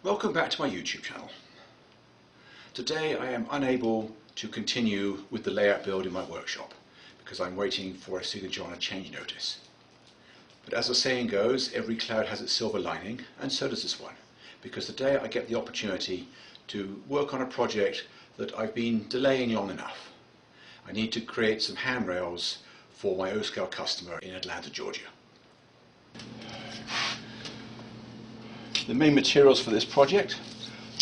Welcome back to my YouTube channel. Today I am unable to continue with the layout build in my workshop because I'm waiting for a signature on a change notice. But as the saying goes, every cloud has its silver lining, and so does this one, because today I get the opportunity to work on a project that I've been delaying long enough. I need to create some handrails for my O-scale customer in Atlanta, Georgia. The main materials for this project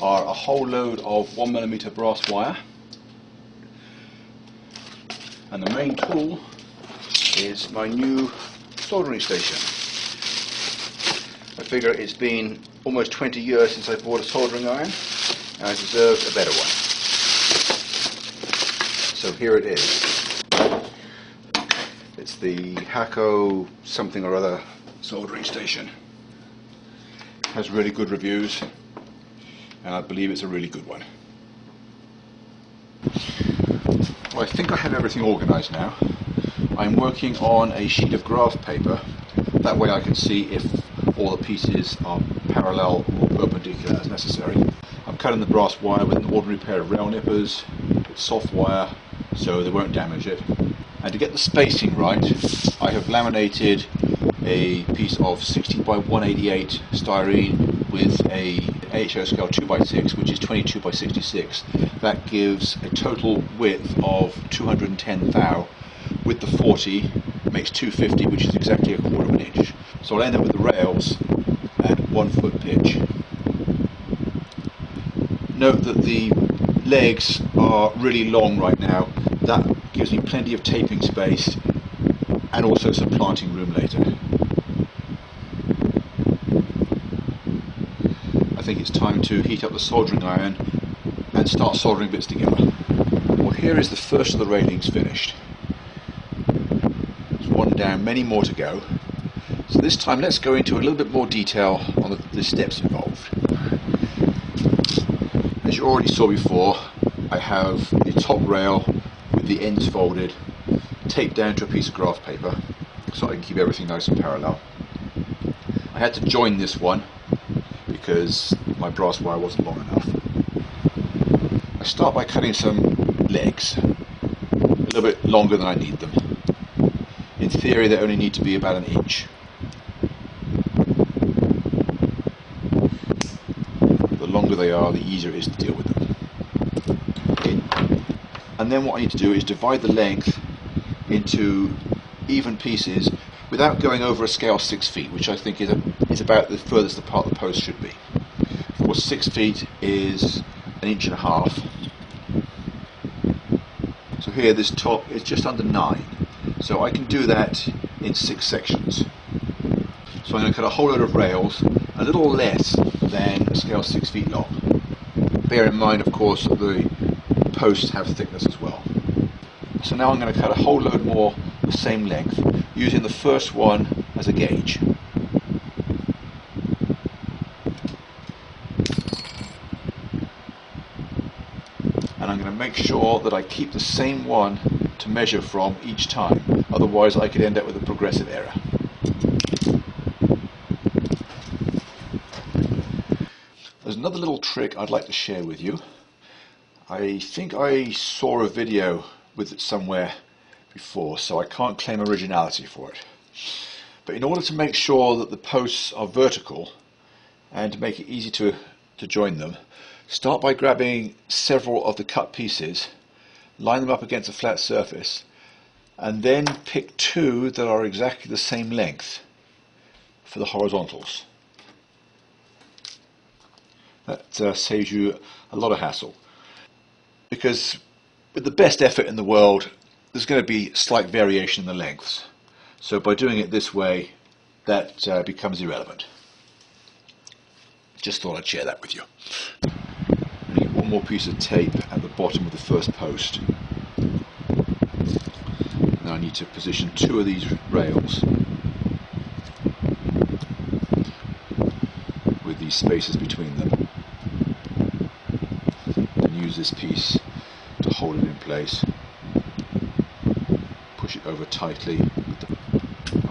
are a whole load of 1mm brass wire, and the main tool is my new soldering station. I figure it's been almost 20 years since I bought a soldering iron, and I deserve a better one. So here it is. It's the Hako something or other soldering station. Has really good reviews, and I believe it's a really good one. Well, I think I have everything organized now. I'm working on a sheet of graph paper. That way I can see if all the pieces are parallel or perpendicular as necessary. I'm cutting the brass wire with an ordinary pair of rail nippers. It's soft wire, so they won't damage it. And to get the spacing right, I have laminated a piece of 60 by 188 styrene with a AHO scale 2x6, which is 22 by 66. That gives a total width of 210 thou. With the 40 makes 250, which is exactly 1/4 of an inch. So I'll end up with the rails at 1 foot pitch. Note that the legs are really long right now. That gives me plenty of taping space and also some planting room later. I think it's time to heat up the soldering iron and start soldering bits together. Well, here is the first of the railings finished. There's one down, many more to go. So this time let's go into a little bit more detail on the steps involved. As you already saw before, I have the top rail with the ends folded, taped down to a piece of graph paper so I can keep everything nice and parallel. I had to join this one because my brass wire wasn't long enough. I start by cutting some legs, a little bit longer than I need them. In theory they only need to be about 1 inch. The longer they are, the easier it is to deal with them. And then what I need to do is divide the length into even pieces without going over a scale 6 feet, which I think is about the furthest apart the post should be. Of course, 6 feet is 1.5 inches. So here this top is just under 9. So I can do that in 6 sections. So I'm going to cut a whole load of rails, a little less than a scale 6 feet long. Bear in mind, of course, that the posts have thickness as well. So now I'm going to cut a whole load more the same length, using the first one as a gauge. And I'm going to make sure that I keep the same one to measure from each time, otherwise I could end up with a progressive error. There's another little trick I'd like to share with you. I think I saw a video with it somewhere before, so I can't claim originality for it. But in order to make sure that the posts are vertical and to make it easy to join them, start by grabbing several of the cut pieces, line them up against a flat surface, and then pick 2 that are exactly the same length for the horizontals. That saves you a lot of hassle, because with the best effort in the world there's going to be slight variation in the lengths. So by doing it this way, that becomes irrelevant. Just thought I'd share that with you. I need one more piece of tape at the bottom of the first post. Now I need to position 2 of these rails with these spaces between them, and use this piece to hold it in place. Push it over tightly.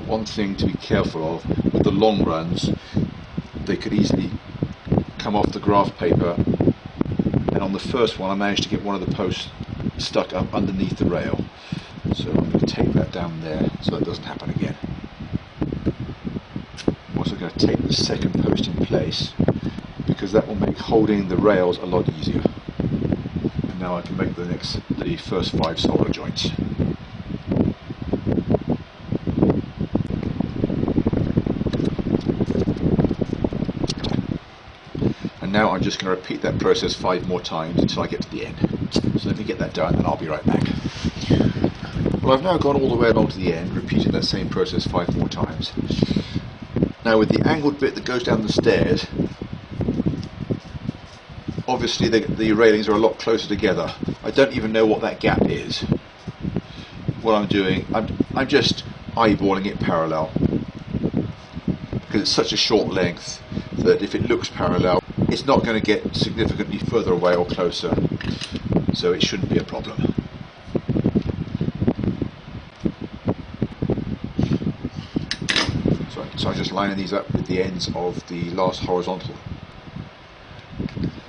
One thing to be careful of with the long runs, they could easily come off the graph paper, and on the first one I managed to get one of the posts stuck up underneath the rail. So I'm going to tape that down there so that doesn't happen again. I'm also going to tape the second post in place because that will make holding the rails a lot easier. And now I can make the first 5 solder joints. And now I'm just going to repeat that process 5 more times until I get to the end. So let me get that done and I'll be right back. Well, I've now gone all the way along to the end, repeating that same process 5 more times. Now with the angled bit that goes down the stairs, obviously the railings are a lot closer together. I don't even know what that gap is. What I'm doing, I'm just eyeballing it parallel, because it's such a short length that if it looks parallel, it's not going to get significantly further away or closer, so it shouldn't be a problem. So I'm just lining these up with the ends of the last horizontal.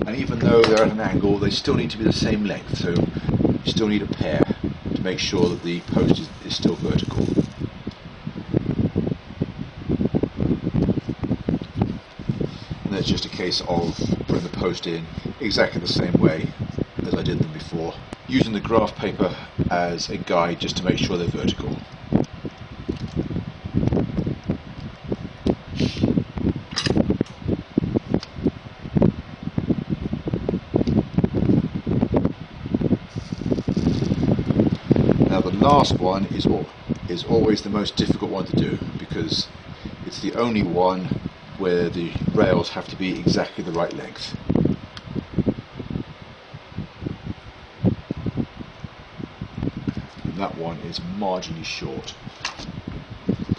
And even though they're at an angle, they still need to be the same length, so you still need a pair to make sure that the post is still vertical. And that's just a case of putting the post in exactly the same way as I did them before, using the graph paper as a guide just to make sure they're vertical. Now the last one is always the most difficult one to do, because it's the only one where the rails have to be exactly the right length. And that one is marginally short.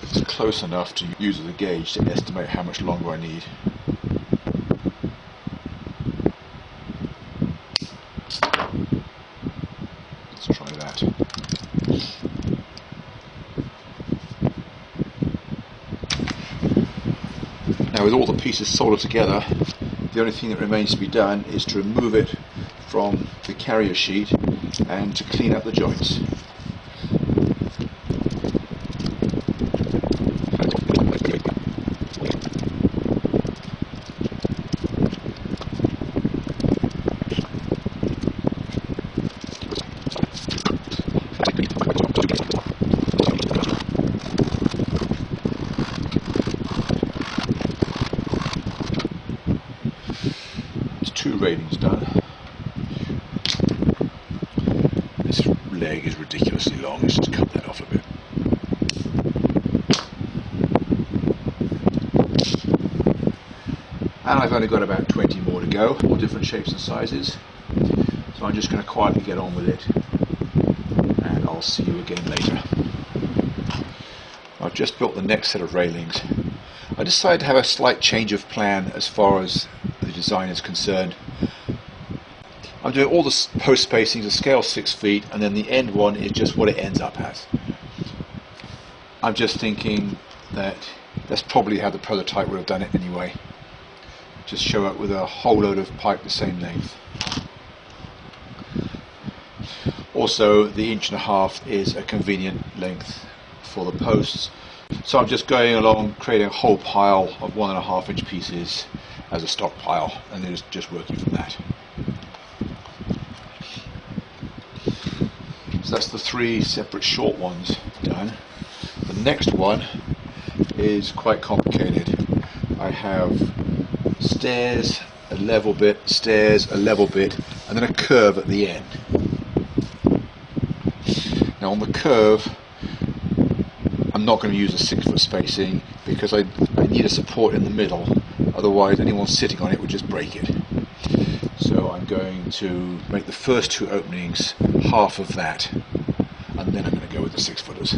It's close enough to use as a gauge to estimate how much longer I need. Let's try that. Now with all the pieces soldered together, the only thing that remains to be done is to remove it from the carrier sheet and to clean up the joints. There's 2 railings done. This leg is ridiculously long, let's just cut that off a bit. And I've only got about 20 more to go, all different shapes and sizes. So I'm just going to quietly get on with it, and I'll see you again later. I've just built the next set of railings. I decided to have a slight change of plan as far as the design is concerned. I'm doing all the post spacings to scale 6 feet, and then the end one is just what it ends up as. I'm just thinking that that's probably how the prototype would have done it anyway. Just show up with a whole load of pipe the same length. Also, the 1.5 inch is a convenient length for the posts, so I'm just going along creating a whole pile of 1.5 inch pieces as a stockpile, and then just working from that. So that's the 3 separate short ones done. The next one is quite complicated. I have stairs, a level bit, stairs, a level bit, and then a curve at the end. Now on the curve, I'm not going to use a 6 foot spacing because I need a support in the middle, otherwise anyone sitting on it would just break it. So I'm going to make the first 2 openings half of that, and then I'm going to go with the 6 footers.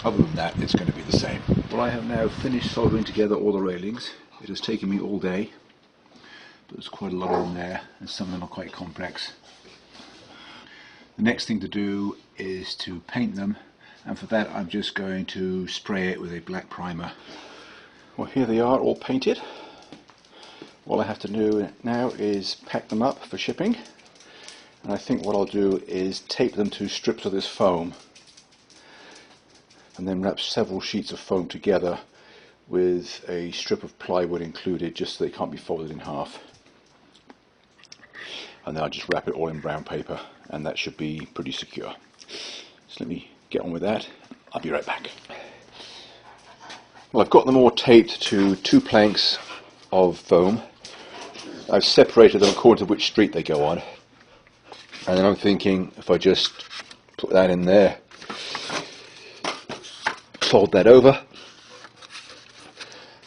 Other than that, it's going to be the same. Well, I have now finished soldering together all the railings. It has taken me all day, but there's quite a lot of them there, and some of them are quite complex. The next thing to do is to paint them, and for that I'm just going to spray it with a black primer. Well, here they are, all painted. All I have to do now is pack them up for shipping, and I think what I'll do is tape them to strips of this foam and then wrap several sheets of foam together with a strip of plywood included, just so they can't be folded in half. And then I'll just wrap it all in brown paper, and that should be pretty secure. So let me get on with that. I'll be right back. Well, I've got them all taped to 2 planks of foam. I've separated them according to which street they go on. And then I'm thinking, if I just put that in there, fold that over,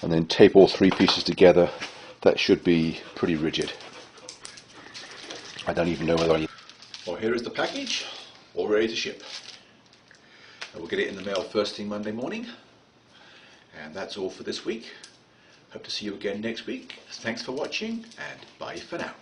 and then tape all 3 pieces together, that should be pretty rigid. I don't even know whether I... Well, here is the package, all ready to ship. I will get it in the mail first thing Monday morning. And that's all for this week. Hope to see you again next week. Thanks for watching, and bye for now.